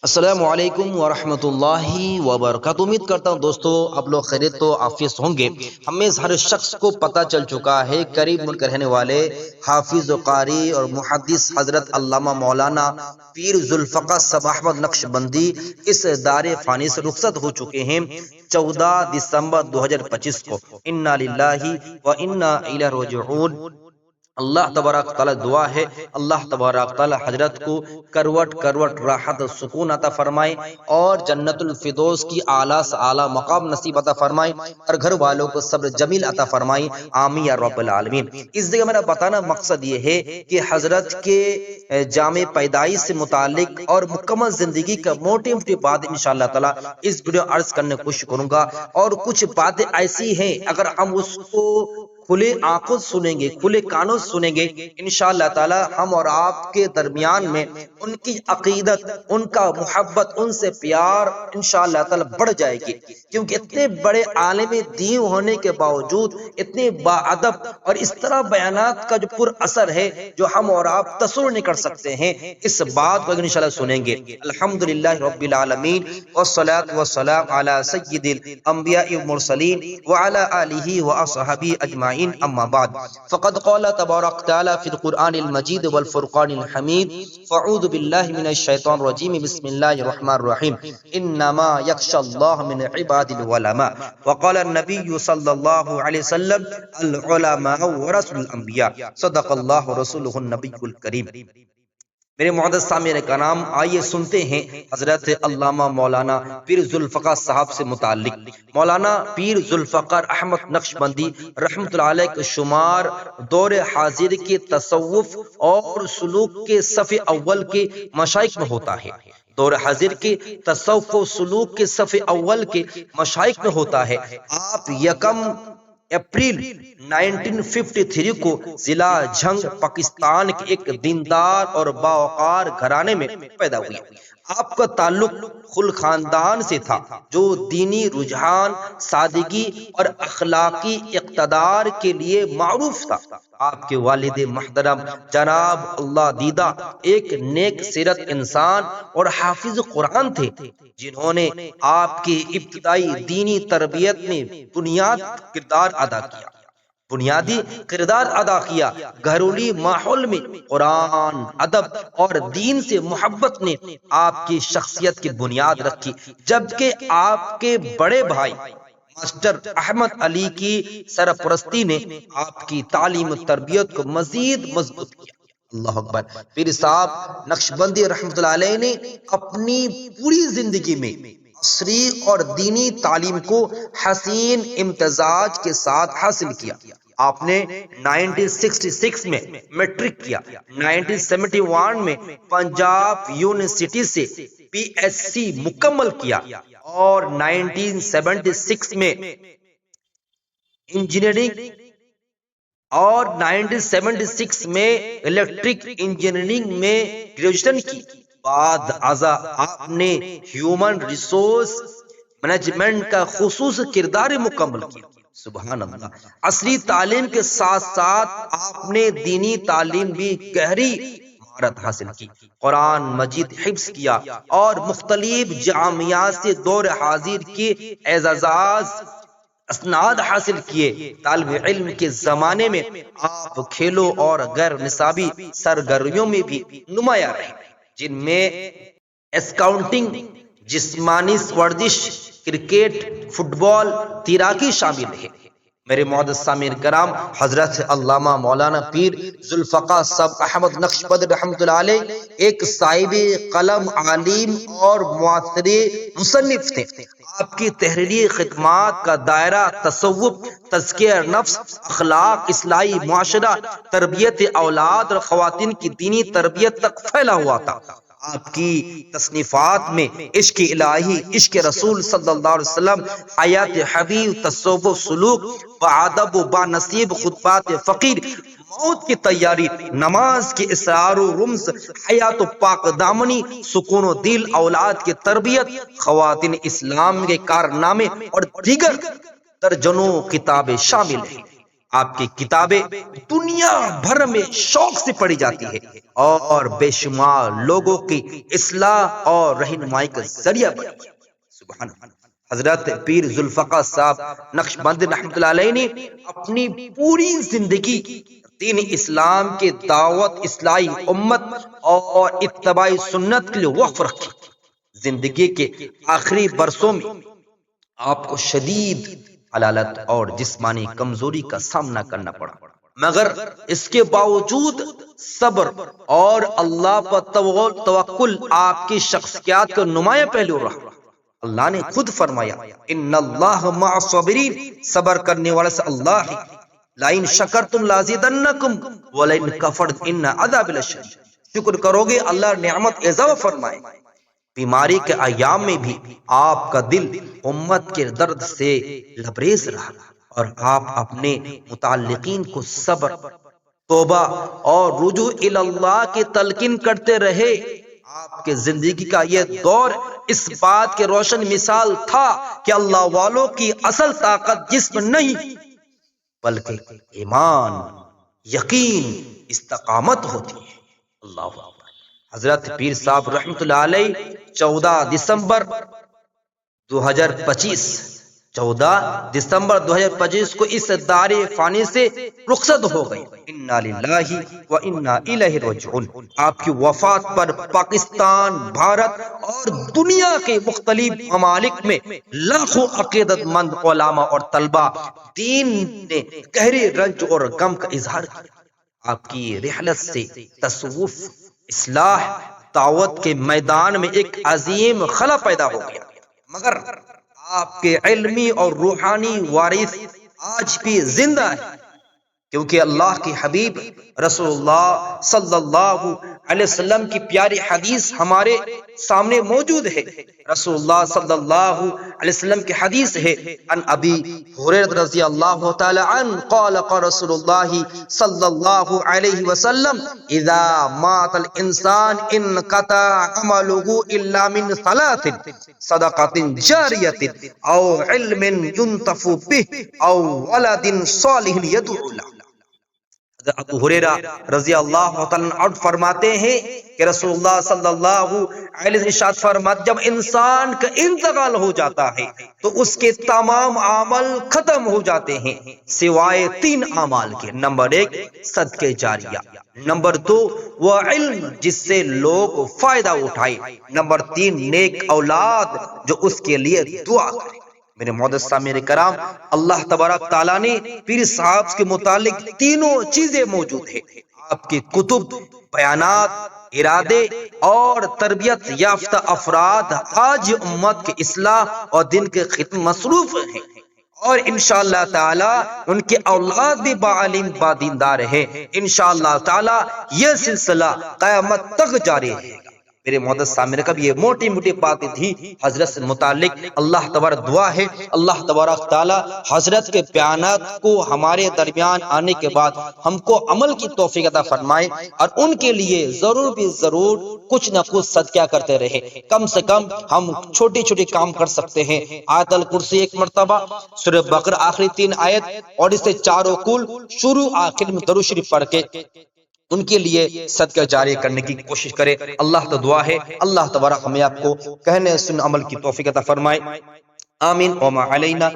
السلام علیکم ورحمۃ اللہ وبرکاتہ۔ امید کرتا ہوں دوستو آپ لوگ خیریت تو عافیت ہوں گے۔ ہمیں ہر شخص کو پتہ چل چکا ہے قریب ملک رہنے والے حافظ و قاری اور محدث حضرت علامہ مولانا پیر ذوالفقار صاحب احمد نقشبندی اس دار فانی سے رخصت ہو چکے ہیں 14 دسمبر 2025 کو۔ انا للہ و انا الیہ راجعون۔ اللہ تبارک تعالی دعا ہے اللہ تبارک تعالی حضرت کو کروٹ کروٹ راحت سکون عطا فرمائے اور جنت الفردوس کی اعلیٰ سے اعلیٰ مقام نصیب عطا فرمائے اور گھر والوں کو صبر جمیل عطا فرمائے، آمین یا رب العالمین۔ اس جگہ میرا بتانا مقصد یہ ہے کہ حضرت کے جامع پیدائش سے متعلق اور مکمل زندگی کا موٹی موٹی بات انشاءاللہ تعالی اس ویڈیو عرض کرنے کی کوشش کروں گا، اور کچھ باتیں ایسی ہیں اگر ہم اس کو کھلے آنکھوں سنیں گے، کھلے کانوں سنیں گے، انشاءاللہ تعالی ہم اور آپ کے درمیان میں ان کی عقیدت، ان کا محبت، ان سے پیار انشاءاللہ تعالی بڑھ جائے گی، کیونکہ اتنے بڑے عالم دین ہونے کے باوجود اتنے باادب اور اس طرح بیانات کا جو پر اثر ہے جو ہم اور آپ تصور نہیں کر سکتے ہیں، اس بات کو انشاءاللہ سنیں گے۔ الحمدللہ رب العالمین والصلاة والسلام علی سید الانبیاء والمرسلین وعلی آلہ واصحابہ اجمعین، اما بعد فقد قال تبارک تعالی فی القرآن المجید والفرقان الحمید، فاعوذ باللہ من الشیطان الرجیم، بسم اللہ الرحمن الرحیم، انما یخشی اللہ من عباد العلماء، وقال النبی صلی اللہ علیہ وسلم العلماء ورثۃ الانبیاء، صدق اللہ رسولہ النبی الکریم۔ میرے معزز سامعین کرام، آئیے سنتے ہیں حضرت علامہ مولانا پیر ذوالفقار صاحب سے متعلق۔ مولانا پیر ذوالفقار احمد نقشبندی رحمۃ اللہ علیہ کا شمار دور حاضر کے تصوف اور سلوک کے صف اول کے مشائخ میں ہوتا ہے۔ دور حاضر کے تصوف و سلوک کے صف اول کے مشائخ میں ہوتا ہے۔ آپ یکم اپریل 1953 کو ضلع جھنگ پاکستان کے ایک دیندار اور باوقار گھرانے میں پیدا ہوئے۔ آپ کا تعلق خل خاندان سے تھا جو دینی رجحان، سادگی اور اخلاقی اقتدار کے لیے معروف تھا۔ آپ کے والد محترم جناب اللہ دیدہ ایک نیک سیرت انسان اور حافظ قرآن تھے، جنہوں نے آپ کی ابتدائی دینی تربیت میں بنیادی کردار ادا کیا۔ گھریلو ماحول میں قرآن، ادب اور دین سے محبت نے آپ کی شخصیت کی بنیاد رکھی، جبکہ آپ کے بڑے بھائی ماسٹر احمد علی کی سرپرستی نے آپ کی تعلیم و تربیت کو مزید مضبوط کیا۔ اللہ اکبر۔ پیر صاحب نقشبندی رحمۃ اللہ علیہ نے اپنی پوری زندگی میں عصری اور دینی تعلیم کو حسین امتزاج کے ساتھ حاصل کیا۔ آپ نے 1966 میں میٹرک کیا، 1971 میں پنجاب یونیورسٹی سے پی ایچ سی مکمل کیا اور 1976 میں انجینئرنگ اور 1976 میں الیکٹرک انجینئرنگ میں گریجویشن کی۔ بعد ازاں آپ نے ہیومن ریسورس مینجمنٹ کا خصوصی کردار مکمل کیا۔ سبحان اللہ۔ عصری تعلیم کے ساتھ ساتھ آپ نے دینی تعلیم بھی گہری مہارت حاصل کی، قرآن مجید حفظ کیا اور مختلف جامعات سے دور حاضر کے اعزاز اسناد حاصل کیے۔ طالب علم کے زمانے میں آپ کھیلوں اور غیر نصابی سرگرمیوں میں بھی نمایاں رہے، جن میں اسکاؤٹنگ، جسمانی ورزش، کرکٹ، فٹ بال، تیراکی شامل ہے۔ میرے معزز سامعین کرام، حضرت علامہ مولانا پیر ذوالفقار صاحب احمد نقشبندی رحمۃ اللہ علیہ ایک صاحب قلم، عالم اور معاصر مصنف تھے۔ آپ کی تحریری خدمات کا دائرہ تصوف، تزکیہ نفس، اخلاق، اصلاحی معاشرہ، تربیت اولاد اور خواتین کی دینی تربیت تک پھیلا ہوا تھا۔ آپ کی تصنیفات میں عشق الہی، عشق رسول صلی اللہ علیہ وسلم، حیات حبیب، تصوف و سلوک، بادب و بانصیب، خطبات فقیر، موت کی تیاری، نماز کی اسرار و رمز، حیات و پاک دامنی، سکون و دل، اولاد کی تربیت، خواتین اسلام کے کارنامے اور دیگر درجنوں کتابیں شامل ہیں۔ آپ کی کتابیں دنیا بھر میں شوق سے پڑھی جاتی ہے اور بے شمار لوگوں کی اصلاح اور رہنمائی کا ذریعہ بنی ہے۔ سبحان اللہ۔ حضرت پیر ذوالفقار صاحب نقشبند رحمۃ اللہ علیہ نے اپنی پوری زندگی دین اسلام کے دعوت، اصلاحی امت اور اتباع سنت کے لیے وقف رکھی۔ زندگی کے آخری برسوں میں آپ کو شدید حلالت اور جسمانی کمزوری کا سامنا کرنا پڑا، مگر اس کے باوجود صبر اور اللہ پر توکل آپ کی شخصیت کا نمایاں پہلو رہا۔ اللہ نے خود فرمایا ان اللہ مع الصابرین، صبر کرنے والے سے اللہ ہے۔ لئن شکرتم لازیدنکم ولئن کفرتم ان عذابی لشدید، شکر کرو گے اللہ نعمت اضافہ فرمائے۔ بیماری کے ایام میں بھی آپ کا دل امت کے درد سے لبریز رہا اور آپ اپنے متعلقین کو صبر، توبہ اور رجوع الی اللہ کی تلقین کرتے رہے۔ آپ کے زندگی کا یہ دور اس بات کے روشن مثال تھا کہ اللہ والوں کی اصل طاقت جسم نہیں بلکہ ایمان، یقین، استقامت ہوتی ہے۔ اللہ اکبر۔ حضرت پیر صاحب رحمۃ اللہ علیہ 14 دسمبر 2025 کو اس دار فانی سے رخصت ہو گئی۔ انا للہ و انا الیہ راجعون۔ آپ کی وفات پر پاکستان، بھارت اور دنیا کے مختلف ممالک میں لاکھوں عقیدت مند علماء اور طلباء دین نے گہرے رنج اور غم کا اظہار کیا۔ آپ کی رحلت سے تصوف، اصلاح، دعوت کے میدان میں ایک عظیم خلا پیدا ہو گیا، مگر آپ کے علمی اور روحانی وارث آج بھی زندہ ہے، کیونکہ اللہ کے حبیب رسول اللہ صلی اللہ علیہ وسلم کی پیاری حدیث ہمارے سامنے موجود ہے۔ رسول اللہ صلی اللہ علیہ وسلم کی حدیث ہے، ان ابی ہریرہ رضی اللہ تعالی عنہ قال قال رسول اللہ صلی اللہ علیہ وسلم اذا مات الانسان انقطع عمله الا من ثلاث صدقۃ جاریۃ او علم ينتفع به او ولد صالح يدعو له۔ ابو ہریرہ رضی اللہ عنہ فرماتے ہیں کہ رسول اللہ صلی اللہ علیہ وسلم ارشاد فرماتے جب انسان کا انتقال ہو جاتا ہے تو اس کے تمام اعمال ختم ہو جاتے ہیں سوائے 3 اعمال کے۔ نمبر 1 صدقہ جاریہ، نمبر 2 وہ علم جس سے لوگ فائدہ اٹھائے، نمبر 3 نیک اولاد جو اس کے لیے دعا کرے۔ میرے معزز سامعین کرام، اللہ تبارک تعالیٰ نے پیر صاحب کے متعلق تینوں چیزیں موجود ہیں۔ آپ کے کتب، بیانات، ارادے اور تربیت یافتہ افراد آج امت کے اصلاح اور دین کے خدمت مصروف ہیں، اور انشاءاللہ تعالی ان کے اولاد بھی بعلم بادیندار ہیں۔ انشاءاللہ تعالی یہ سلسلہ قیامت تک جاری رہے گا۔ میرے معزز سامعین کا بھی یہ موٹی موٹی باتیں تھی حضرت سے متعلق۔ اللہ تبارک دعا ہے اللہ تبارک تعالی حضرت کے بیانات کو ہمارے درمیان آنے کے بعد ہم کو عمل کی توفیق عطا فرمائے، اور ان کے لیے ضرور بھی ضرور کچھ نہ کچھ صدقہ کرتے رہے۔ کم سے کم ہم چھوٹی چھوٹی کام کر سکتے ہیں۔ آیت الکرسی 1 مرتبہ، سورہ بقرہ آخری 3 آیت اور اس سے چاروں کل شروع آخر میں درود شریف پڑھ کے ان کے لیے صدقہ جاری کرنے کی کوشش کرے۔ اللہ تو دعا ہے اللہ تبارک ہمیں آپ کو کہنے سن عمل کی توفیق عطا فرمائے۔ آمین۔ وما علینا